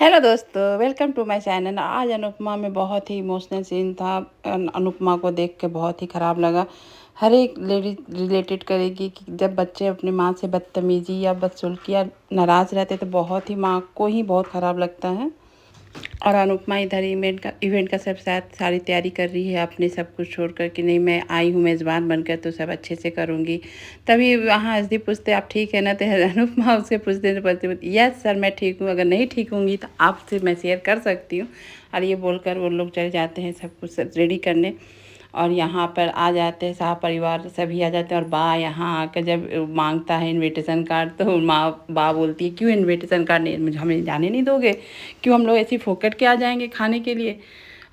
Hello दोस्तों, welcome to my channel. आज अनुपमा में बहुत ही इमोशनल सीन था। अनुपमा को देख के बहुत ही ख़राब लगा। हर एक लेडी रिलेटेड करेगी कि जब बच्चे अपनी माँ से बदतमीजी या बदसलूकी या नाराज़ रहते तो बहुत ही माँ को ही बहुत ख़राब लगता है। और अनुपमा इधर इवेंट का सब शायद सारी तैयारी कर रही है, अपने सब कुछ छोड़ कर कि नहीं मैं आई हूँ मेज़बान बनकर तो सब अच्छे से करूँगी। तभी वहाँ हंसदी पूछते आप ठीक है ना, तो अनुपमा उससे पूछते बोलते यस सर मैं ठीक हूँ, अगर नहीं ठीक होंगी तो आपसे मैं शेयर कर सकती हूँ। और ये बोलकर वो लोग चले जाते हैं सब कुछ रेडी करने। और यहाँ पर आ जाते हैं सारा परिवार सभी आ जाते हैं। और बा यहाँ आकर जब मांगता है इनविटेशन कार्ड तो बा बोलती है क्यों इनविटेशन कार्ड नहीं, मुझे हमें जाने नहीं दोगे, क्यों हम लोग ऐसे फोकट के आ जाएंगे खाने के लिए।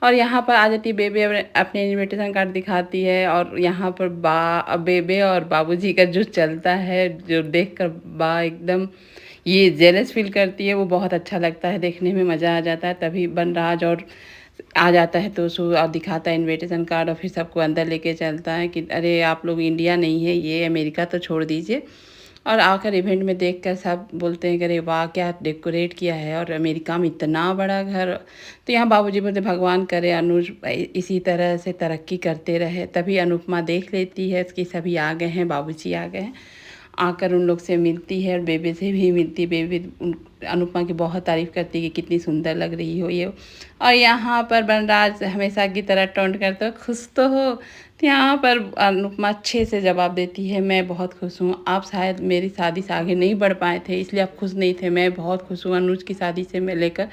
और यहाँ पर आ जाती है बेबे अपने इनविटेशन कार्ड दिखाती है। और यहाँ पर बेबे और बाबूजी का जो चलता है जो देखकर बा एकदम ये जेलस फील करती है। वो बहुत अच्छा लगता है, देखने में मज़ा आ जाता है। तभी बनराज और आ जाता है तो उसको और दिखाता है इनविटेशन कार्ड और फिर सबको अंदर लेके चलता है कि अरे आप लोग इंडिया नहीं है, ये अमेरिका तो छोड़ दीजिए। और आकर इवेंट में देखकर सब बोलते हैं कि अरे वाह क्या डेकोरेट किया है, और अमेरिका में इतना बड़ा घर। तो यहाँ बाबूजी बोलते भगवान करे अनुज इसी तरह से तरक्की करते रहे। तभी अनुपमा देख लेती है कि सभी आ गए हैं, बाबूजी आ गए हैं। आकर उन लोग से मिलती है और बेबे से भी मिलती। बेबे अनुपमा की बहुत तारीफ़ करती है कि कितनी सुंदर लग रही हो ये। और यहाँ पर बनराज हमेशा की तरह टोंट करते हो खुश तो हो। तो यहाँ पर अनुपमा अच्छे से जवाब देती है मैं बहुत खुश हूँ, आप शायद मेरी शादी से आगे नहीं बढ़ पाए थे इसलिए आप खुश नहीं थे, मैं बहुत खुश हूँ अनुज की शादी से मैं लेकर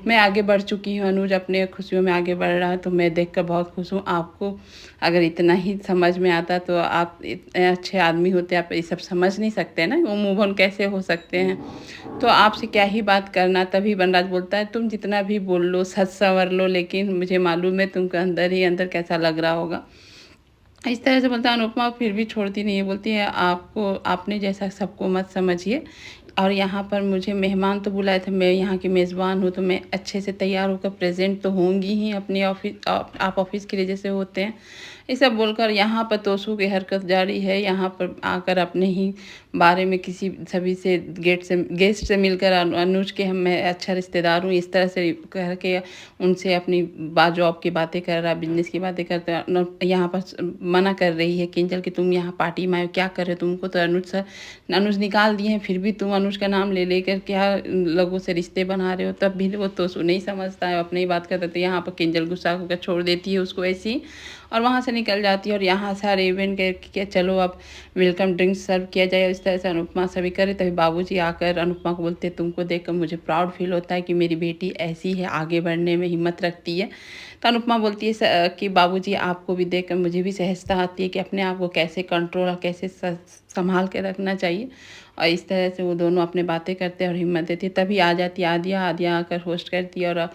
मैं आगे बढ़ चुकी हूँ। अनुज अपने खुशियों में आगे बढ़ रहा है तो मैं देखकर बहुत खुश हूँ। आपको अगर इतना ही समझ में आता तो आप इतने अच्छे आदमी होते, आप ये सब समझ नहीं सकते ना, वो मूव ऑन कैसे हो सकते हैं। तो आपसे क्या ही बात करना। तभी बनराज बोलता है तुम जितना भी बोल लो सच संवर लो, लेकिन मुझे मालूम है तुमको अंदर ही अंदर कैसा लग रहा होगा। इस तरह से बोलता है। अनुपमा फिर भी छोड़ती नहीं है, बोलती है आपको आपने जैसा सबको मत समझिए। और यहाँ पर मुझे मेहमान तो बुलाए थे, मैं यहाँ की मेज़बान हूँ तो मैं अच्छे से तैयार होकर प्रेजेंट तो होंगी ही अपने ऑफिस। आप ऑफिस के लिए जैसे होते हैं ये सब बोलकर यहाँ पर तोसू की हरकत जारी है। यहाँ पर आकर अपने ही बारे में किसी सभी से गेस्ट से मिलकर अनुज के हम मैं अच्छा रिश्तेदार हूँ इस तरह से कह के उनसे अपनी जॉब की बातें कर रहा, बिजनेस की बातें करते हैं। यहाँ पर मना कर रही है किंजल कि तुम यहाँ पार्टी में आए क्या कर रहे हो, तुमको तो अनुज निकाल दिए हैं फिर भी तुम अनुज का नाम ले लेकर क्या लोगों से रिश्ते बना रहे हो। तब भी वो तो नहीं समझता है, अपनी ही बात करता। तो यहाँ पर किंजल गुस्सा होकर छोड़ देती है उसको ऐसी ही और वहाँ से निकल जाती है। और यहाँ सारे इवेंट के चलो अब वेलकम ड्रिंक्स सर्व किया जाए, इस तरह से अनुपमा सभी करे। तभी बाबूजी आकर अनुपमा को बोलते तुमको देखकर मुझे प्राउड फील होता है कि मेरी बेटी ऐसी है, आगे बढ़ने में हिम्मत रखती है। तो अनुपमा बोलती है कि बाबूजी आपको भी देखकर मुझे भी सहजता आती है कि अपने आप को कैसे कंट्रोल और कैसे संभाल के रखना चाहिए। और इस तरह से वो दोनों अपने बातें करते हैं और हिम्मत देती है। तभी आ जाती है आदिया। आदिया आकर होस्ट करती है और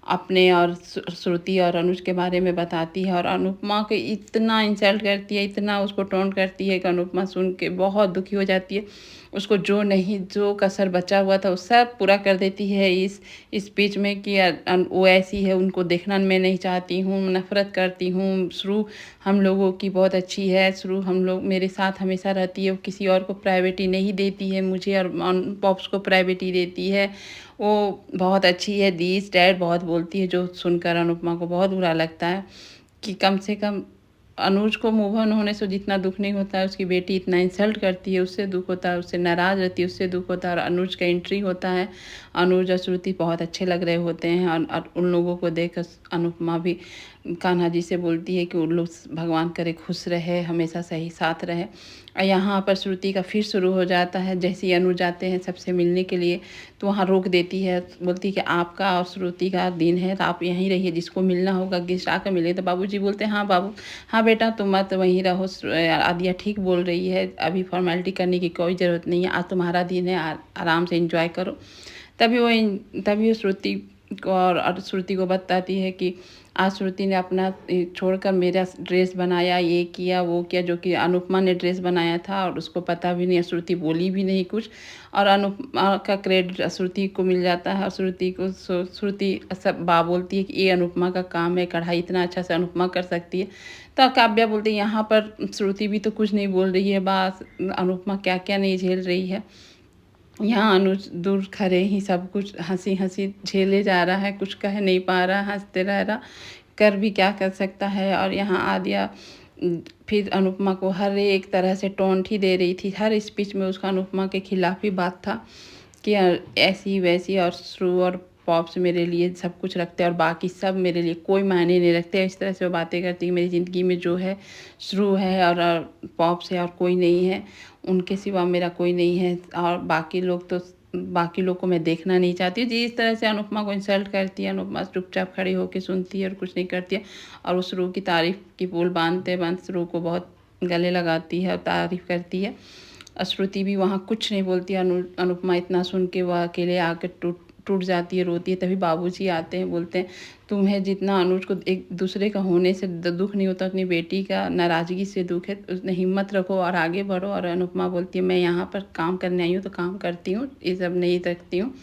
अपने और श्रुति और अनुज के बारे में बताती है। और अनुपमा को इतना इंसल्ट करती है, इतना उसको टोंट करती है कि अनुपमा सुन के बहुत दुखी हो जाती है। उसको जो कसर बचा हुआ था वो सब पूरा कर देती है इस स्पीच में कि वो ऐसी है, उनको देखना मैं नहीं चाहती हूँ, नफ़रत करती हूँ। शुरू हम लोगों की बहुत अच्छी है, शुरू हम लोग मेरे साथ हमेशा रहती है, वो किसी और को प्राइवेटी नहीं देती है, मुझे और पॉप्स को प्राइवेटी देती है, वो बहुत अच्छी है। दीस डैड बहुत बोलती है जो सुनकर अनुपमा को बहुत बुरा लगता है कि कम से कम अनुज को मूव ऑन होने से जितना दुख नहीं होता है, उसकी बेटी इतना इंसल्ट करती है उससे दुख होता है, उससे नाराज़ रहती है उससे दुख होता है। और अनुज का एंट्री होता है, अनुज और श्रुति बहुत अच्छे लग रहे होते हैं। और उन लोगों को देखकर अनुपमा भी कान्हा जी से बोलती है कि उन लोग भगवान करे खुश रहे, हमेशा सही साथ रहे। और यहाँ पर श्रुति का फिर शुरू हो जाता है। जैसे ही अनुज जाते हैं सबसे मिलने के लिए तो वहाँ रोक देती है, बोलती है कि आपका और श्रुति का दिन है तो आप यहीं रहिए, जिसको मिलना होगा गेस्ट आकर मिले। तो बाबूजी बोलते हैं हाँ बाबू, हाँ बेटा तुम मत वहीं रहो, आदिया ठीक बोल रही है, अभी फॉर्मेलिटी करने की कोई ज़रूरत नहीं है, आज तुम्हारा दिन है, आराम से एंजॉय करो। तभी वो श्रुति को और श्रुति को बताती है कि आज श्रुति ने अपना छोड़कर मेरा ड्रेस बनाया, ये किया वो किया, जो कि अनुपमा ने ड्रेस बनाया था और उसको पता भी नहीं, श्रुति बोली भी नहीं कुछ। और अनुपमा का क्रेडिट श्रुति को मिल जाता है। और श्रुति सब बोलती है कि ये अनुपमा का काम है, कढ़ाई इतना अच्छा से अनुपमा कर सकती है। तो काव्या बोलती है यहाँ पर श्रुति भी तो कुछ नहीं बोल रही है, बस अनुपमा क्या क्या नहीं झेल रही है। यहाँ अनुज दूर खड़े ही सब कुछ हंसी हंसी झेले जा रहा है, कुछ कह नहीं पा रहा, हंसते रह रहा, कर भी क्या कर सकता है। और यहाँ आद्या फिर अनुपमा को हर एक तरह से टोंट ही दे रही थी, हर स्पीच में उसका अनुपमा के खिलाफ ही बात था कि ऐसी वैसी, और श्रु और पॉप्स मेरे लिए सब कुछ रखते हैं और बाकी सब मेरे लिए कोई मायने नहीं रखते। इस तरह से वो बातें करती है, मेरी ज़िंदगी में जो है श्रु है और पॉप्स है और कोई नहीं है, उनके सिवा मेरा कोई नहीं है, और बाकी लोग को मैं देखना नहीं चाहती हूँ जी। इस तरह से अनुपमा को इंसल्ट करती है। अनुपमा चुपचाप खड़ी होकर सुनती है और कुछ नहीं करती है, और वो श्रु की तारीफ़ की पुल बांधते श्रु को बहुत गले लगाती है और तारीफ़ करती है। श्रुति भी वहाँ कुछ नहीं बोलती। अनुपमा इतना सुन के वह अकेले आकर टूट जाती है, रोती है। तभी बाबूजी आते हैं, बोलते हैं तुम्हें जितना अनुज को एक दूसरे का होने से दुख नहीं होता, अपनी बेटी का नाराज़गी से दुख है, उसने हिम्मत रखो और आगे बढ़ो। और अनुपमा बोलती है मैं यहाँ पर काम करने आई हूँ तो काम करती हूँ, ये सब नहीं रखती हूँ।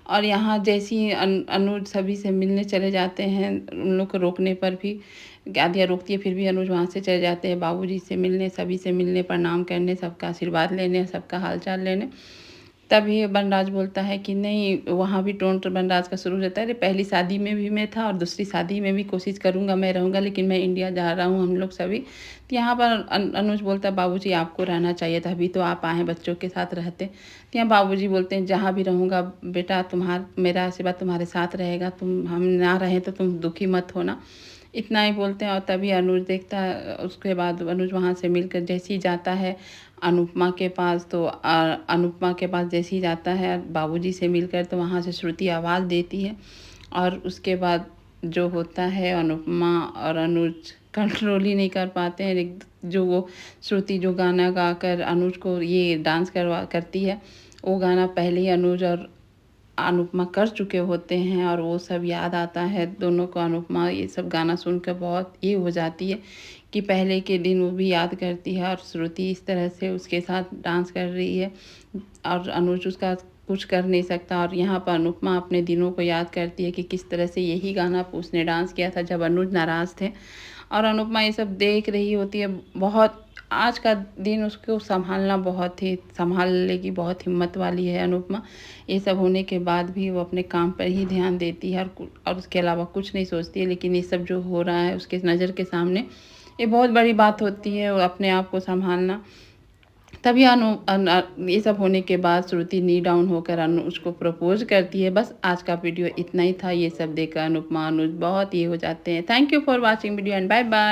और यहाँ जैसी अनुज सभी से मिलने चले जाते हैं, उन लोग को रोकने पर भी आद्या रोकती है, फिर भी अनुज वहाँ से चले जाते हैं बाबूजी से मिलने, सभी से मिलने, प्रणाम करने, सबका आशीर्वाद लेने, सबका हालचाल लेने। तभी बनराज बोलता है कि नहीं, वहाँ भी टोंट बनराज का शुरू रहता है, अरे पहली शादी में भी मैं था और दूसरी शादी में भी कोशिश करूँगा, मैं रहूँगा, लेकिन मैं इंडिया जा रहा हूँ, हम लोग सभी। तो यहाँ पर अनुज बोलता है बाबूजी आपको रहना चाहिए था, अभी तो आप आए बच्चों के साथ रहते। तो यहाँ बाबूजी बोलते हैं जहाँ भी रहूँगा बेटा, मेरा आशीर्वाद तुम्हारे साथ रहेगा, तुम हम ना रहें तो तुम दुखी मत होना। इतना ही बोलते हैं। और तभी अनुज देखता है, उसके बाद अनुज वहाँ से मिलकर जैसे ही जाता है अनुपमा के पास, तो अनुपमा के पास जैसे ही जाता है बाबूजी से मिलकर, तो वहाँ से श्रुति आवाज़ देती है। और उसके बाद जो होता है, अनुपमा और अनुज कंट्रोल ही नहीं कर पाते हैं। जो वो श्रुति जो गाना गाकर अनुज को ये डांस करती है, वो गाना पहले ही अनुज और अनुपमा कर चुके होते हैं, और वो सब याद आता है दोनों को। अनुपमा ये सब गाना सुनकर बहुत ये हो जाती है कि पहले के दिन वो भी याद करती है, और श्रुति इस तरह से उसके साथ डांस कर रही है और अनुज उसका कुछ कर नहीं सकता। और यहाँ पर अनुपमा अपने दिनों को याद करती है कि किस तरह से यही गाना उसने डांस किया था जब अनुज नाराज़ थे। और अनुपमा ये सब देख रही होती है। बहुत आज का दिन उसको संभालना बहुत ही संभाल लेगी, बहुत हिम्मत वाली है अनुपमा। ये सब होने के बाद भी वो अपने काम पर ही ध्यान देती है और उसके अलावा कुछ नहीं सोचती है। लेकिन ये सब जो हो रहा है उसके नज़र के सामने, ये बहुत बड़ी बात होती है, अपने आप को संभालना। तभी ये सब होने के बाद श्रुति नी डाउन होकर उसको प्रपोज करती है। बस आज का वीडियो इतना ही था। ये सब देखकर अनुपमा अनुज बहुत ये हो जाते हैं। Thank you for watching video and bye bye.